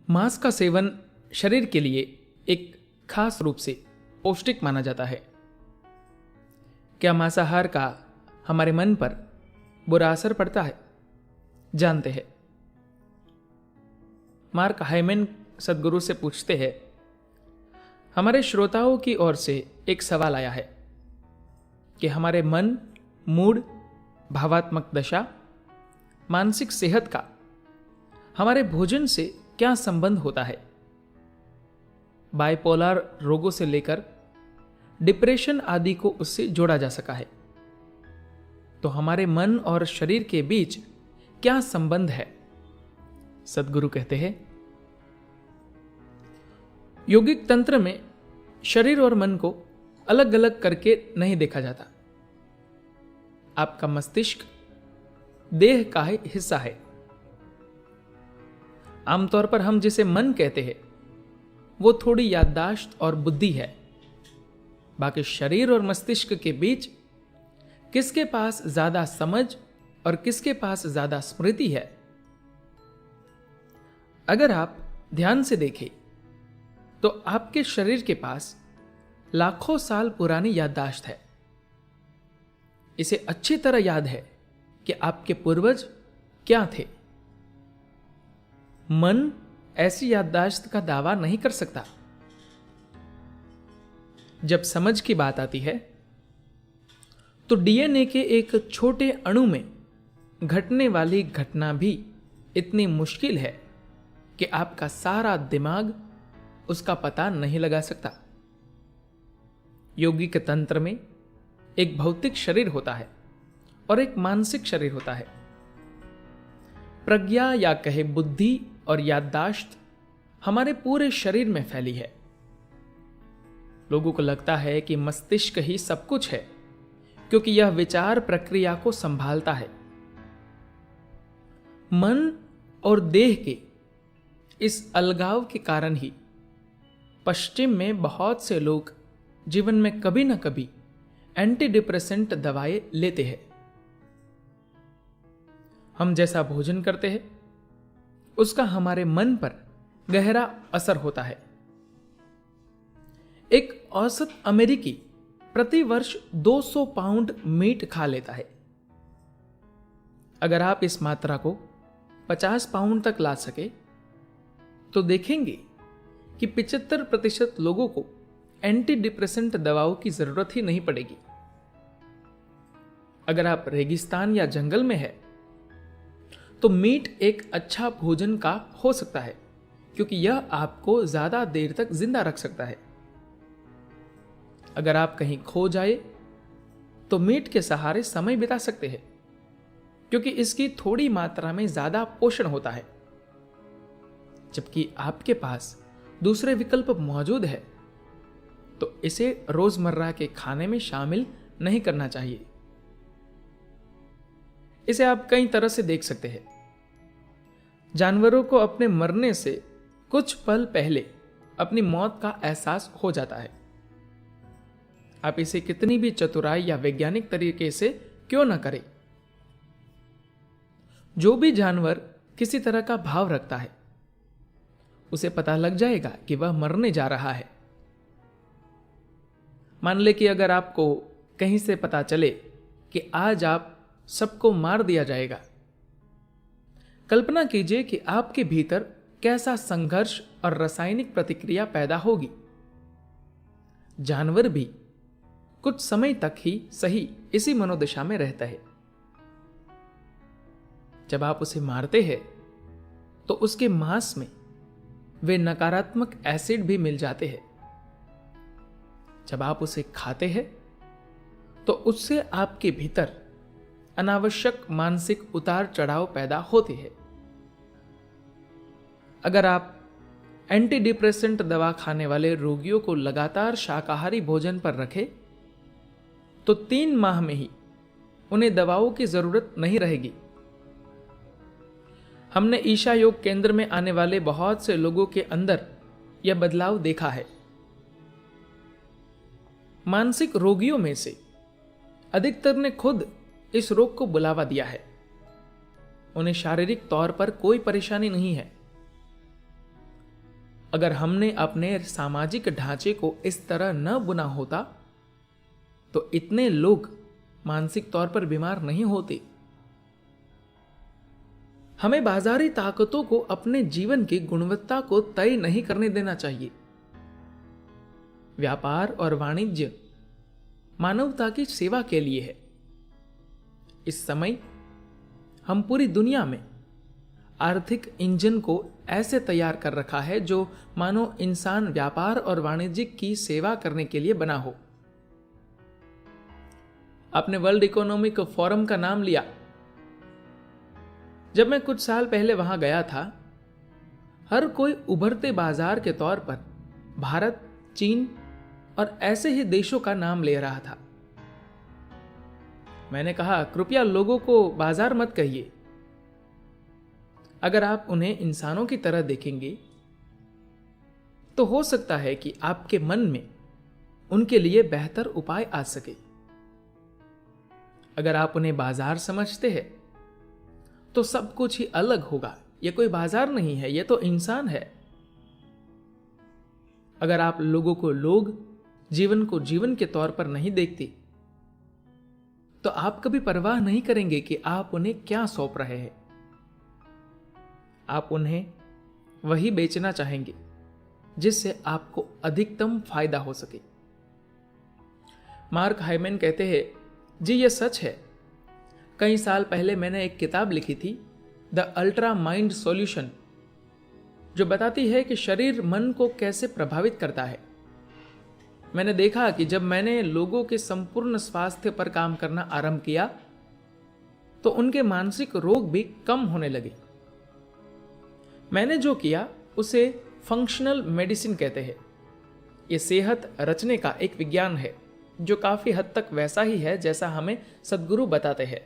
मांस का सेवन शरीर के लिए एक खास रूप से पौष्टिक माना जाता है। क्या मांसाहार का हमारे मन पर बुरा असर पड़ता है? जानते हैं। मार्क हाइमेन सद्गुरु से पूछते हैं, हमारे श्रोताओं की ओर से एक सवाल आया है कि हमारे मन, मूड, भावात्मक दशा, मानसिक सेहत का हमारे भोजन से क्या संबंध होता है। बाइपोलर रोगों से लेकर डिप्रेशन आदि को उससे जोड़ा जा सका है। तो हमारे मन और शरीर के बीच क्या संबंध है? सद्गुरु कहते हैं, योगिक तंत्र में शरीर और मन को अलग अलग करके नहीं देखा जाता। आपका मस्तिष्क देह का ही हिस्सा है। आमतौर पर हम जिसे मन कहते हैं वो थोड़ी याददाश्त और बुद्धि है। बाकी शरीर और मस्तिष्क के बीच किसके पास ज्यादा समझ और किसके पास ज्यादा स्मृति है? अगर आप ध्यान से देखें तो आपके शरीर के पास लाखों साल पुरानी याददाश्त है। इसे अच्छी तरह याद है कि आपके पूर्वज क्या थे। मन ऐसी याददाश्त का दावा नहीं कर सकता। जब समझ की बात आती है तो डीएनए के एक छोटे अणु में घटने वाली घटना भी इतनी मुश्किल है कि आपका सारा दिमाग उसका पता नहीं लगा सकता। योगिक तंत्र में एक भौतिक शरीर होता है और एक मानसिक शरीर होता है। प्रज्ञा या कहे बुद्धि और याददाश्त हमारे पूरे शरीर में फैली है। लोगों को लगता है कि मस्तिष्क ही सब कुछ है क्योंकि यह विचार प्रक्रिया को संभालता है। मन और देह के इस अलगाव के कारण ही पश्चिम में बहुत से लोग जीवन में कभी ना कभी एंटी डिप्रेसेंट दवाएं लेते हैं। हम जैसा भोजन करते हैं उसका हमारे मन पर गहरा असर होता है। एक औसत अमेरिकी प्रति वर्ष 200 पाउंड मीट खा लेता है। अगर आप इस मात्रा को 50 पाउंड तक ला सके तो देखेंगे कि 75% लोगों को एंटी डिप्रेसेंट दवाओं की जरूरत ही नहीं पड़ेगी। अगर आप रेगिस्तान या जंगल में है तो मीट एक अच्छा भोजन का हो सकता है क्योंकि यह आपको ज्यादा देर तक जिंदा रख सकता है। अगर आप कहीं खो जाए तो मीट के सहारे समय बिता सकते हैं क्योंकि इसकी थोड़ी मात्रा में ज्यादा पोषण होता है। जबकि आपके पास दूसरे विकल्प मौजूद है तो इसे रोजमर्रा के खाने में शामिल नहीं करना चाहिए। इसे आप कई तरह से देख सकते हैं। जानवरों को अपने मरने से कुछ पल पहले अपनी मौत का एहसास हो जाता है। आप इसे कितनी भी चतुराई या वैज्ञानिक तरीके से क्यों न करें, जो भी जानवर किसी तरह का भाव रखता है उसे पता लग जाएगा कि वह मरने जा रहा है। मान ले कि अगर आपको कहीं से पता चले कि आज आप सबको मार दिया जाएगा, कल्पना कीजिए कि आपके भीतर कैसा संघर्ष और रासायनिक प्रतिक्रिया पैदा होगी। जानवर भी कुछ समय तक ही सही इसी मनोदशा में रहता है। जब आप उसे मारते हैं तो उसके मांस में वे नकारात्मक एसिड भी मिल जाते हैं। जब आप उसे खाते हैं तो उससे आपके भीतर अनावश्यक मानसिक उतार चढ़ाव पैदा होते हैं। अगर आप एंटी डिप्रेसेंट दवा खाने वाले रोगियों को लगातार शाकाहारी भोजन पर रखें तो 3 माह में ही उन्हें दवाओं की जरूरत नहीं रहेगी। हमने ईशा योग केंद्र में आने वाले बहुत से लोगों के अंदर यह बदलाव देखा है। मानसिक रोगियों में से अधिकतर ने खुद इस रोग को बुलावा दिया है। उन्हें शारीरिक तौर पर कोई परेशानी नहीं है। अगर हमने अपने सामाजिक ढांचे को इस तरह न बुना होता तो इतने लोग मानसिक तौर पर बीमार नहीं होते। हमें बाजारी ताकतों को अपने जीवन की गुणवत्ता को तय नहीं करने देना चाहिए। व्यापार और वाणिज्य मानवता की सेवा के लिए है। इस समय हम पूरी दुनिया में आर्थिक इंजन को ऐसे तैयार कर रखा है जो मानो इंसान व्यापार और वाणिज्य की सेवा करने के लिए बना हो। आपने वर्ल्ड इकोनॉमिक फोरम का नाम लिया। जब मैं कुछ साल पहले वहां गया था, हर कोई उभरते बाजार के तौर पर भारत, चीन और ऐसे ही देशों का नाम ले रहा था। मैंने कहा, कृपया लोगों को बाजार मत कहिए। अगर आप उन्हें इंसानों की तरह देखेंगे तो हो सकता है कि आपके मन में उनके लिए बेहतर उपाय आ सके। अगर आप उन्हें बाजार समझते हैं तो सब कुछ ही अलग होगा। यह कोई बाजार नहीं है, यह तो इंसान है। अगर आप लोगों को लोग, जीवन को जीवन के तौर पर नहीं देखते तो आप कभी परवाह नहीं करेंगे कि आप उन्हें क्या सौंप रहे हैं। आप उन्हें वही बेचना चाहेंगे जिससे आपको अधिकतम फायदा हो सके। मार्क हाइमन कहते हैं, जी यह सच है। कई साल पहले मैंने एक किताब लिखी थी, द अल्ट्रा माइंड सॉल्यूशन, जो बताती है कि शरीर मन को कैसे प्रभावित करता है। मैंने देखा कि जब मैंने लोगों के संपूर्ण स्वास्थ्य पर काम करना आरंभ किया तो उनके मानसिक रोग भी कम होने लगे। मैंने जो किया उसे फंक्शनल मेडिसिन कहते हैं। यह सेहत रचने का एक विज्ञान है जो काफी हद तक वैसा ही है जैसा हमें सद्गुरु बताते हैं।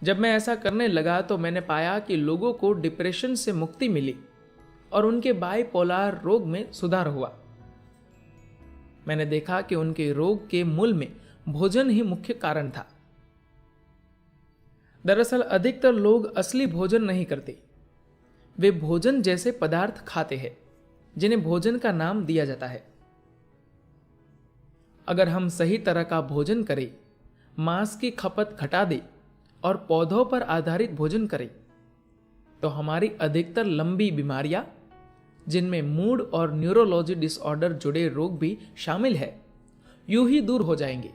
जब मैं ऐसा करने लगा तो मैंने पाया कि लोगों को डिप्रेशन से मुक्ति मिली और उनके बाइपोलर रोग में सुधार हुआ। मैंने देखा कि उनके रोग के मूल में भोजन ही मुख्य कारण था। दरअसल अधिकतर लोग असली भोजन नहीं करते, वे भोजन जैसे पदार्थ खाते हैं जिन्हें भोजन का नाम दिया जाता है। अगर हम सही तरह का भोजन करें, मांस की खपत घटा दें और पौधों पर आधारित भोजन करें तो हमारी अधिकतर लंबी बीमारियां, जिनमें मूड और न्यूरोलॉजी डिसऑर्डर जुड़े रोग भी शामिल है, यूं ही दूर हो जाएंगे।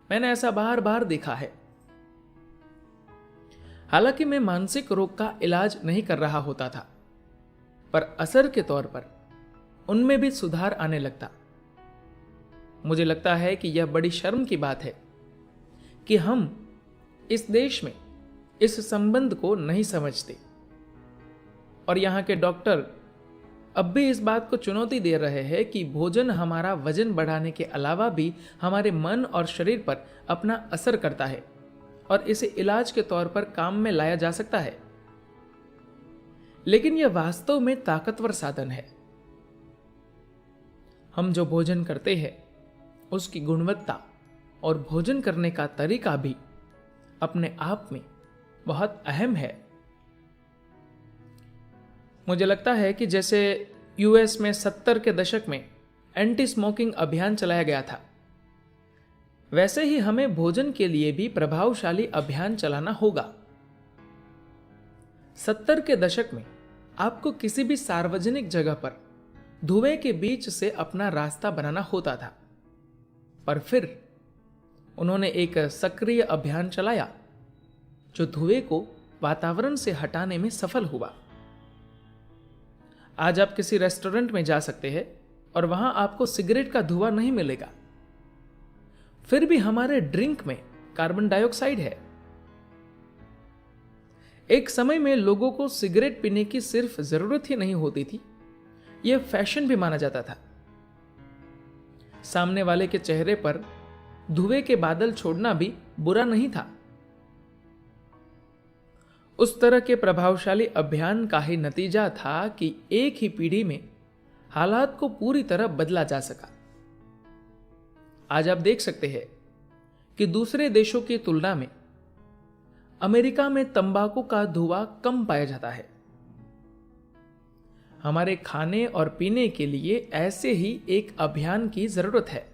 मैंने ऐसा बार बार देखा है। हालांकि मैं मानसिक रोग का इलाज नहीं कर रहा होता था, पर असर के तौर पर उनमें भी सुधार आने लगता। मुझे लगता है कि यह बड़ी शर्म की बात है कि हम इस देश में इस संबंध को नहीं समझते और यहां के डॉक्टर अब भी इस बात को चुनौती दे रहे हैं कि भोजन हमारा वजन बढ़ाने के अलावा भी हमारे मन और शरीर पर अपना असर करता है और इसे इलाज के तौर पर काम में लाया जा सकता है। लेकिन यह वास्तव में ताकतवर साधन है। हम जो भोजन करते हैं उसकी गुणवत्ता और भोजन करने का तरीका भी अपने आप में बहुत अहम है। मुझे लगता है कि जैसे यूएस में 70 के दशक में एंटी स्मोकिंग अभियान चलाया गया था, वैसे ही हमें भोजन के लिए भी प्रभावशाली अभियान चलाना होगा। 70 के दशक में आपको किसी भी सार्वजनिक जगह पर धुएं के बीच से अपना रास्ता बनाना होता था, पर फिर उन्होंने एक सक्रिय अभियान चलाया जो धुएं को वातावरण से हटाने में सफल हुआ। आज आप किसी रेस्टोरेंट में जा सकते हैं और वहां आपको सिगरेट का धुआं नहीं मिलेगा, फिर भी हमारे ड्रिंक में कार्बन डाइऑक्साइड है। एक समय में लोगों को सिगरेट पीने की सिर्फ जरूरत ही नहीं होती थी, यह फैशन भी माना जाता था। सामने वाले के चेहरे पर धुएं के बादल छोड़ना भी बुरा नहीं था। उस तरह के प्रभावशाली अभियान का ही नतीजा था कि एक ही पीढ़ी में हालात को पूरी तरह बदला जा सका। आज आप देख सकते हैं कि दूसरे देशों की तुलना में अमेरिका में तंबाकू का धुआं कम पाया जाता है। हमारे खाने और पीने के लिए ऐसे ही एक अभियान की जरूरत है।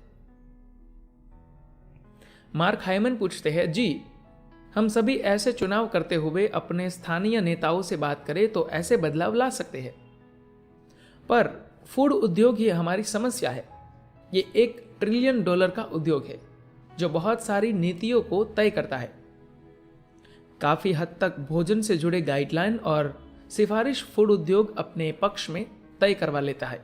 मार्क हाइमन पूछते हैं, जी हम सभी ऐसे चुनाव करते हुए अपने स्थानीय नेताओं से बात करें तो ऐसे बदलाव ला सकते हैं, पर फूड उद्योग ही हमारी समस्या है। ये $1 ट्रिलियन का उद्योग है जो बहुत सारी नीतियों को तय करता है। काफी हद तक भोजन से जुड़े गाइडलाइन और सिफारिश फूड उद्योग अपने पक्ष में तय करवा लेता है।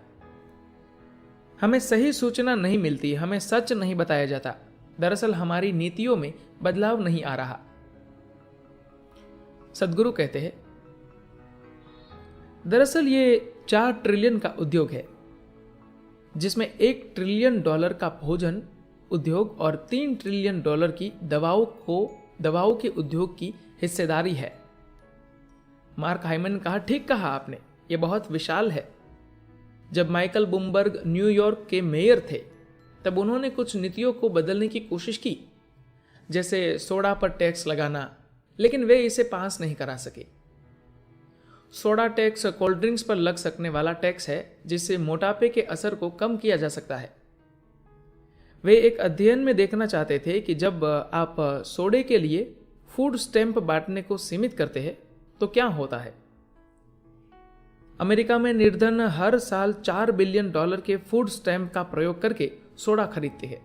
हमें सही सूचना नहीं मिलती, हमें सच नहीं बताया जाता। दरअसल हमारी नीतियों में बदलाव नहीं आ रहा। सद्गुरु कहते हैं, दरअसल ये $4 ट्रिलियन का उद्योग है जिसमें $1 ट्रिलियन का भोजन उद्योग और $3 ट्रिलियन की दवाओं के उद्योग की हिस्सेदारी है। मार्क हाइमन ने कहा, ठीक कहा आपने, यह बहुत विशाल है। जब माइकल बुमबर्ग न्यूयॉर्क के मेयर थे तब उन्होंने कुछ नीतियों को बदलने की कोशिश की, जैसे सोडा पर टैक्स लगाना, लेकिन वे इसे पास नहीं करा सके। सोडा टैक्स कोल्ड ड्रिंक्स पर लग सकने वाला टैक्स है जिससे मोटापे के असर को कम किया जा सकता है। वे एक अध्ययन में देखना चाहते थे कि जब आप सोडे के लिए फूड स्टैंप बांटने को सीमित करते हैं तो क्या होता है। अमेरिका में निर्धन हर साल $4 बिलियन के फूड स्टैंप का प्रयोग करके सोडा खरीदते हैं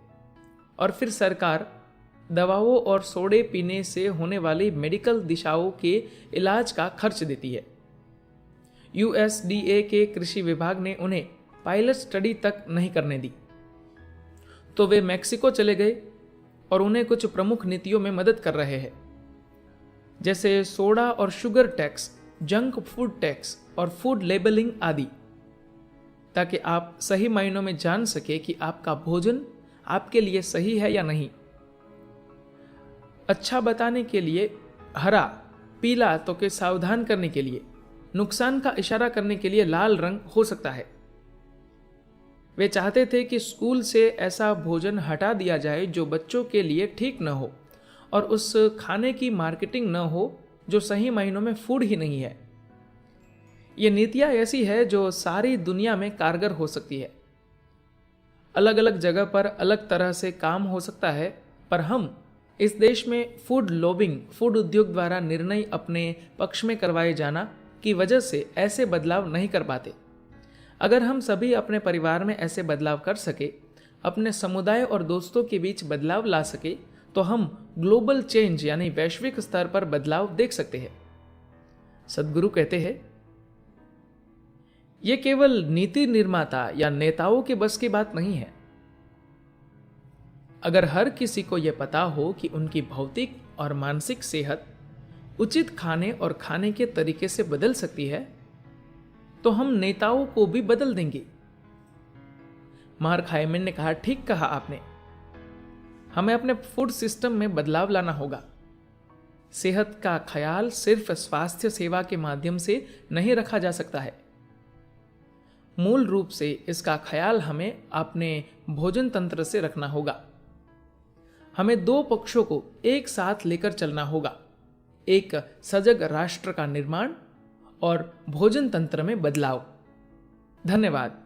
और फिर सरकार दवाओं और सोडे पीने से होने वाली मेडिकल दिशाओं के इलाज का खर्च देती है। USDA के कृषि विभाग ने उन्हें पायलट स्टडी तक नहीं करने दी, तो वे मेक्सिको चले गए और उन्हें कुछ प्रमुख नीतियों में मदद कर रहे हैं, जैसे सोडा और sugar tax, junk food tax और फूड लेबलिंग आदि, ताकि आप सही मायनों में जान सके कि आपका भोजन आपके लिए सही है या नहीं। अच्छा बताने के लिए हरा, पीला तो के सावधान करने के लिए, नुकसान का इशारा करने के लिए लाल रंग हो सकता है। वे चाहते थे कि स्कूल से ऐसा भोजन हटा दिया जाए जो बच्चों के लिए ठीक न हो और उस खाने की मार्केटिंग न हो जो सही मायनों में फूड ही नहीं है। ये नीतियां ऐसी है जो सारी दुनिया में कारगर हो सकती है। अलग अलग जगह पर अलग तरह से काम हो सकता है, पर हम इस देश में फूड लॉबिंग, फूड उद्योग द्वारा निर्णय अपने पक्ष में करवाए जाना की वजह से ऐसे बदलाव नहीं कर पाते। अगर हम सभी अपने परिवार में ऐसे बदलाव कर सके, अपने समुदाय और दोस्तों के बीच बदलाव ला सके, तो हम ग्लोबल चेंज यानी वैश्विक स्तर पर बदलाव देख सकते हैं। सद्गुरु कहते हैं, यह केवल नीति निर्माता या नेताओं के बस की बात नहीं है। अगर हर किसी को यह पता हो कि उनकी भौतिक और मानसिक सेहत उचित खाने और खाने के तरीके से बदल सकती है, तो हम नेताओं को भी बदल देंगे। मार्क हाइमन ने कहा, ठीक कहा आपने, हमें अपने फूड सिस्टम में बदलाव लाना होगा। सेहत का ख्याल सिर्फ स्वास्थ्य सेवा के माध्यम से नहीं रखा जा सकता है। मूल रूप से इसका ख्याल हमें अपने भोजन तंत्र से रखना होगा। हमें दो पक्षों को एक साथ लेकर चलना होगा, एक सजग राष्ट्र का निर्माण और भोजन तंत्र में बदलाव। धन्यवाद।